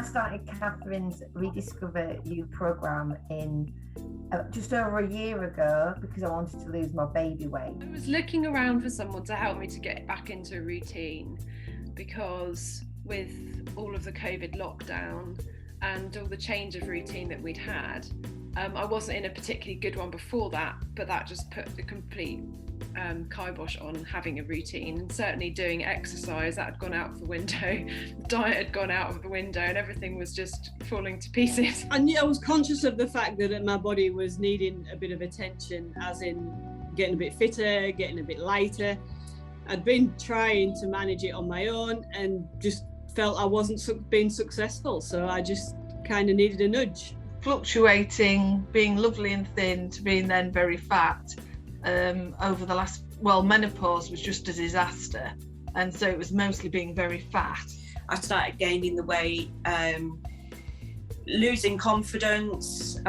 started Katherine's Rediscover You program in just over a year ago because I wanted to lose my baby weight. I was looking around for someone to help me to get back into a routine, because with all of the COVID lockdown and all the change of routine that we'd had, I wasn't in a particularly good one before that, but that just put the complete kibosh on having a routine, and certainly doing exercise, that had gone out of the window. Diet had gone out of the window, and everything was just falling to pieces. And I was conscious of the fact that my body was needing a bit of attention, as in getting a bit fitter, getting a bit lighter. I'd been trying to manage it on my own and just felt I wasn't being successful, so I just kind of needed a nudge. Fluctuating, being lovely and thin to being then very fat. Over the last, menopause was just a disaster, and so it was mostly being very fat. I started gaining the weight, losing confidence,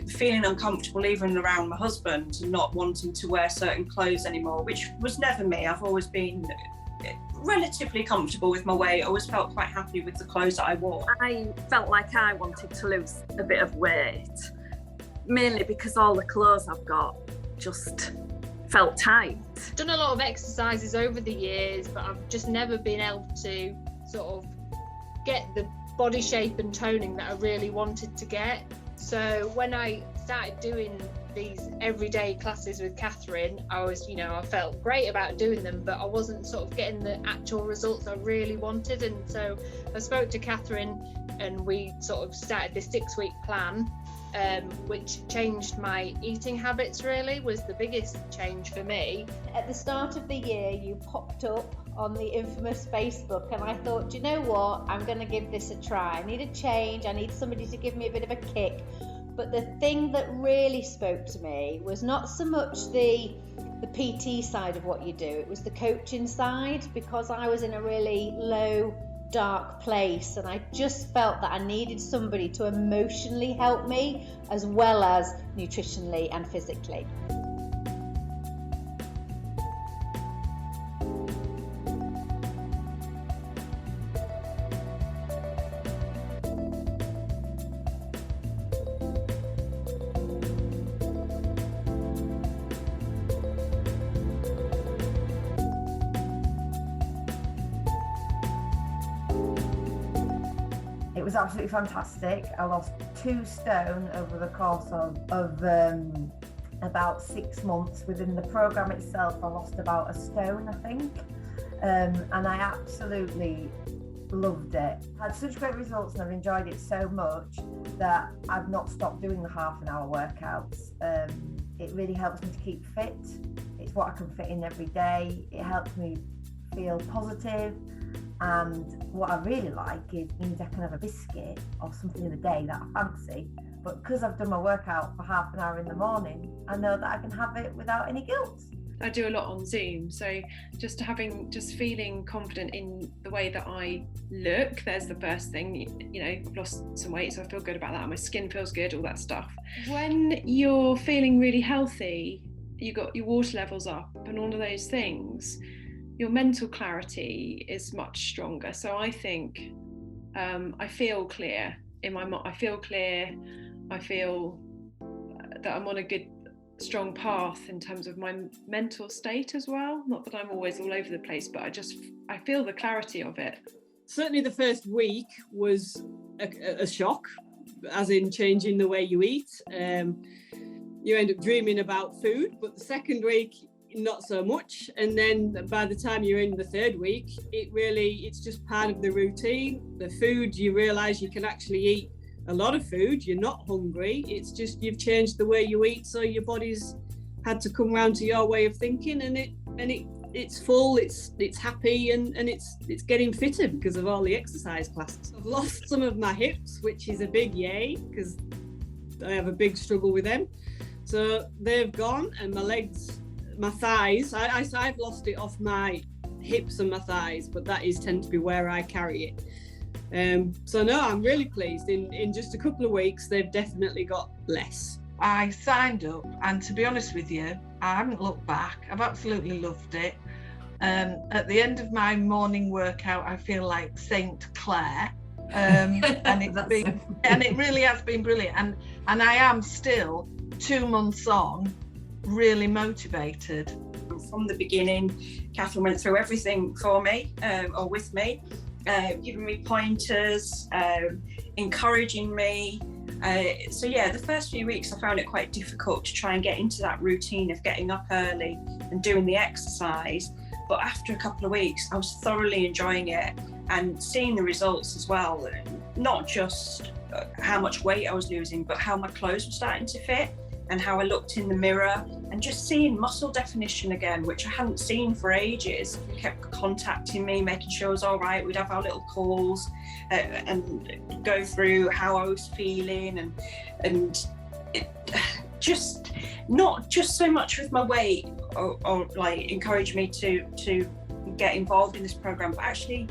feeling uncomfortable even around my husband, and not wanting to wear certain clothes anymore, which was never me. I've always been relatively comfortable with my weight. I always felt quite happy with the clothes that I wore. I felt like I wanted to lose a bit of weight, mainly because all the clothes I've got just felt tight. Done a lot of exercises over the years, but I've just never been able to sort of get the body shape and toning that I really wanted to get. So when I started doing these everyday classes with Katherine, I felt great about doing them, but I wasn't sort of getting the actual results I really wanted. And so I spoke to Katherine, and we sort of started this 6-week plan, which changed my eating habits. Really was the biggest change for me. At the start of the year, you popped up on the infamous Facebook, and I thought, do you know what, I'm going to give this a try. I need a change, I need somebody to give me a bit of a kick. But the thing that really spoke to me was not so much the PT side of what you do, it was the coaching side, because I was in a really low, dark place, and I just felt that I needed somebody to emotionally help me as well as nutritionally and physically. It was absolutely fantastic. I lost 2 stone over the course of about 6 months. Within the program itself, I lost about 1 stone, I think, and I absolutely loved it. I had such great results, and I've enjoyed it so much that I've not stopped doing the half-an-hour workouts. It really helps me to keep fit. It's what I can fit in every day. It helps me feel positive. And what I really like is means I can have a biscuit or something in the day that I fancy, but because I've done my workout for half an hour in the morning, I know that I can have it without any guilt. I do a lot on Zoom, so just feeling confident in the way that I look, there's the first thing. I've lost some weight, so I feel good about that. My skin feels good, all that stuff. When you're feeling really healthy, you got your water levels up and all of those things, your mental clarity is much stronger. So I think I feel clear in my mind. I feel clear. I feel that I'm on a good, strong path in terms of my mental state as well. Not that I'm always all over the place, but I feel the clarity of it. Certainly the first week was a shock, as in changing the way you eat. You end up dreaming about food, but the second week, not so much. And then by the time you're in the 3rd week, it's just part of the routine. The food, you realise you can actually eat a lot of food. You're not hungry. It's just you've changed the way you eat, so your body's had to come round to your way of thinking, and it's full, it's happy, and it's getting fitter because of all the exercise classes. I've lost some of my hips, which is a big yay, because I have a big struggle with them. So they've gone, and my legs, my thighs, I've lost it off my hips and my thighs, but that tend to be where I carry it. So no, I'm really pleased. In just a couple of weeks, they've definitely got less. I signed up, and to be honest with you, I haven't looked back. I've absolutely loved it. At the end of my morning workout, I feel like Saint Clair. and it really has been brilliant, and I am still 2 months on really motivated. From the beginning, Catherine went through everything for me, or with me, giving me pointers, encouraging me. So yeah, the first few weeks I found it quite difficult to try and get into that routine of getting up early and doing the exercise. But after a couple of weeks, I was thoroughly enjoying it and seeing the results as well. Not just how much weight I was losing, but how my clothes were starting to fit and how I looked in the mirror, and just seeing muscle definition again, which I hadn't seen for ages. He kept contacting me, making sure I was all right. We'd have our little calls and go through how I was feeling, and it just not just so much with my weight or like encourage me to get involved in this program, but actually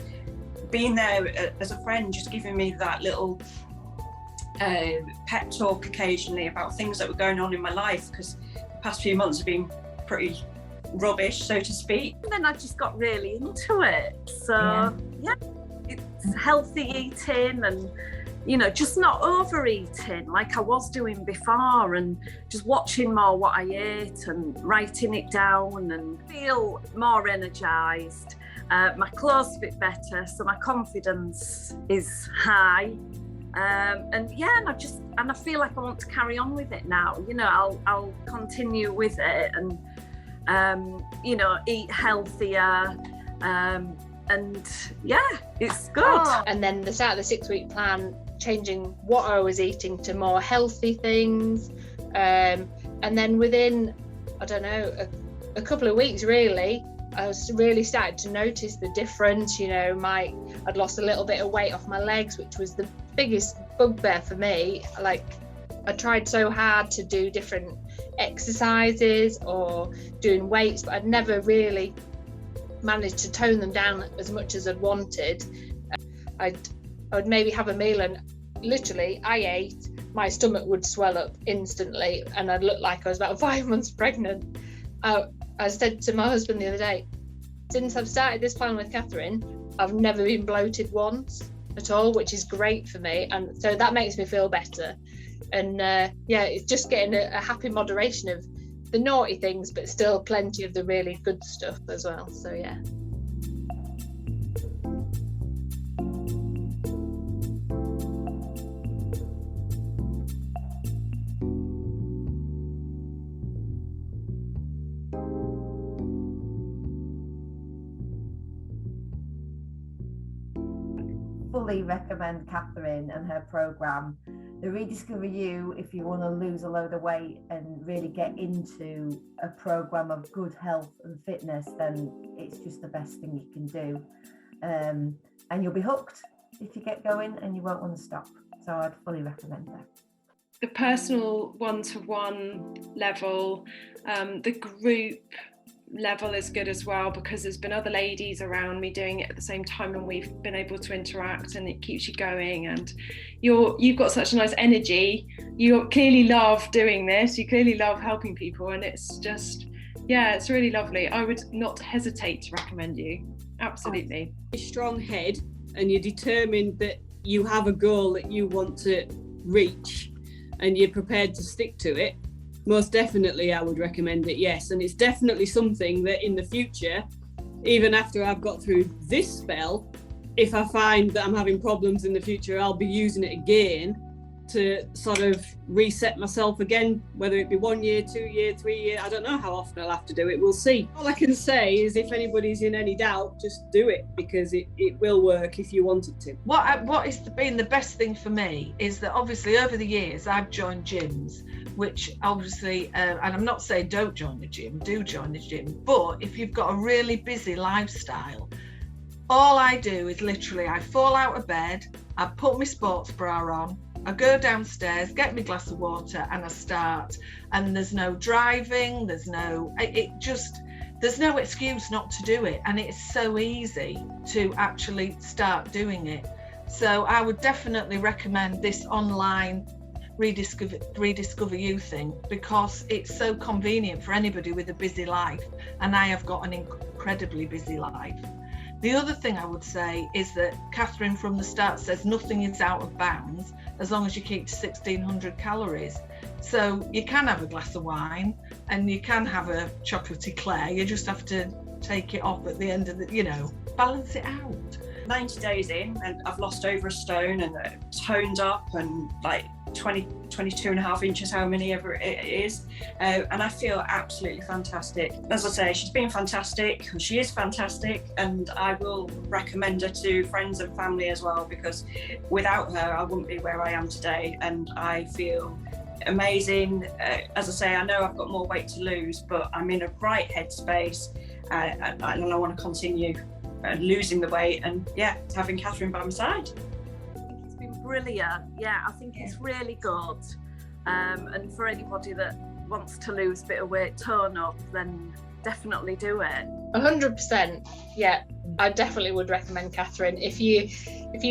being there as a friend, just giving me that little pep talk occasionally about things that were going on in my life, because the past few months have been pretty rubbish, so to speak. And then I just got really into it. So yeah, it's healthy eating and, you know, just not overeating like I was doing before, and just watching more what I ate and writing it down, and feel more energized. My clothes fit better, so my confidence is high. And I feel like I want to carry on with it now. You know, I'll continue with it and you know, eat healthier, and yeah, it's good. And then the start of the 6-week plan, changing what I was eating to more healthy things, and then within, I don't know, a couple of weeks really, I was really started to notice the difference. You know, I'd lost a little bit of weight off my legs, which was the biggest bugbear for me. Like, I tried so hard to do different exercises or doing weights, but I'd never really managed to tone them down as much as I'd wanted. I would maybe have a meal and literally I ate, my stomach would swell up instantly and I'd look like I was about 5 months pregnant. I said to my husband the other day, since I've started this plan with Catherine, I've never been bloated once at all, which is great for me, and so that makes me feel better. And it's just getting a happy moderation of the naughty things, but still plenty of the really good stuff as well. So yeah. Fully recommend Catherine and her program. The Rediscover You, if you want to lose a load of weight and really get into a program of good health and fitness, then it's just the best thing you can do. And you'll be hooked if you get going, and you won't want to stop. So I'd fully recommend that. The personal one-to-one level, the group level is good as well, because there's been other ladies around me doing it at the same time, and we've been able to interact, and it keeps you going, and you've got such a nice energy. You clearly love doing this, you clearly love helping people, and it's just, yeah, it's really lovely. I would not hesitate to recommend you. Absolutely. A strong head, and you're determined that you have a goal that you want to reach and you're prepared to stick to it, most definitely I would recommend it, yes. And it's definitely something that in the future, even after I've got through this spell, if I find that I'm having problems in the future, I'll be using it again to sort of reset myself again, whether it be 1 year, 2 year, 3 year. I don't know how often I'll have to do it, we'll see. All I can say is if anybody's in any doubt, just do it, because it will work if you want it to. What has been the best thing for me is that obviously over the years I've joined gyms, which obviously, and I'm not saying don't join the gym, do join the gym, but if you've got a really busy lifestyle, all I do is literally I fall out of bed, I put my sports bra on, I go downstairs, get my glass of water, and I start. And there's no driving, there's no excuse not to do it. And it's so easy to actually start doing it. So I would definitely recommend this online Rediscover You thing, because it's so convenient for anybody with a busy life. And I have got an incredibly busy life. The other thing I would say is that Catherine from the start says nothing is out of bounds as long as you keep to 1600 calories. So you can have a glass of wine and you can have a chocolatey eclair. You just have to take it off at the end of the, you know, balance it out. 90 days in and I've lost over a stone and toned up and like 22 and a half inches, how many ever it is, and I feel absolutely fantastic. As I say, she's been fantastic, she is fantastic, and I will recommend her to friends and family as well, because without her I wouldn't be where I am today, and I feel amazing. As I say, I know I've got more weight to lose, but I'm in a right headspace, and I want to continue losing the weight, and yeah, having Catherine by my side. It's been brilliant. Yeah, I think it's really good. And for anybody that wants to lose a bit of weight, tone up, then definitely do it. 100%. Yeah, I definitely would recommend Catherine. If you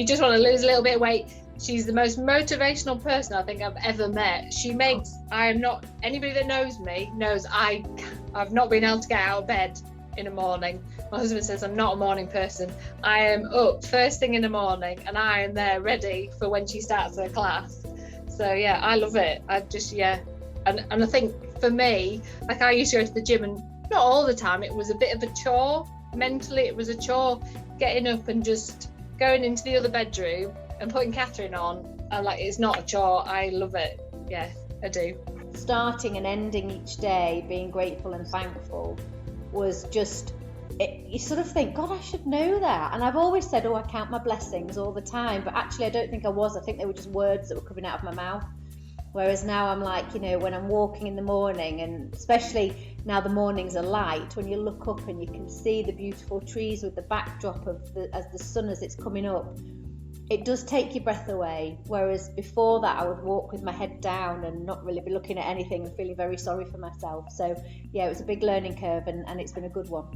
just want to lose a little bit of weight, she's the most motivational person I think I've ever met. Anybody that knows me knows I've not been able to get out of bed in the morning. My husband says I'm not a morning person. I am up first thing in the morning and I am there ready for when she starts her class. So yeah, I love it. And I think for me, like, I used to go to the gym, and not all the time, it was a bit of a chore. Mentally it was a chore getting up and just going into the other bedroom and putting Catherine on. And like, it's not a chore. I love it. Yeah, I do. Starting and ending each day being grateful and thankful was just, you sort of think, God, I should know that. And I've always said, I count my blessings all the time, but actually I don't think I was. I think they were just words that were coming out of my mouth. Whereas now I'm like, when I'm walking in the morning, and especially now the mornings are light, when you look up and you can see the beautiful trees with the backdrop of as the sun as it's coming up, it does take your breath away. Whereas before that, I would walk with my head down and not really be looking at anything and feeling very sorry for myself. So yeah, it was a big learning curve, and it's been a good one.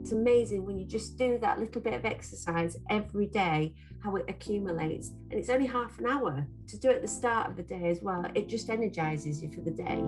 It's amazing when you just do that little bit of exercise every day, how it accumulates. And it's only half an hour. To do it at the start of the day as well, it just energizes you for the day.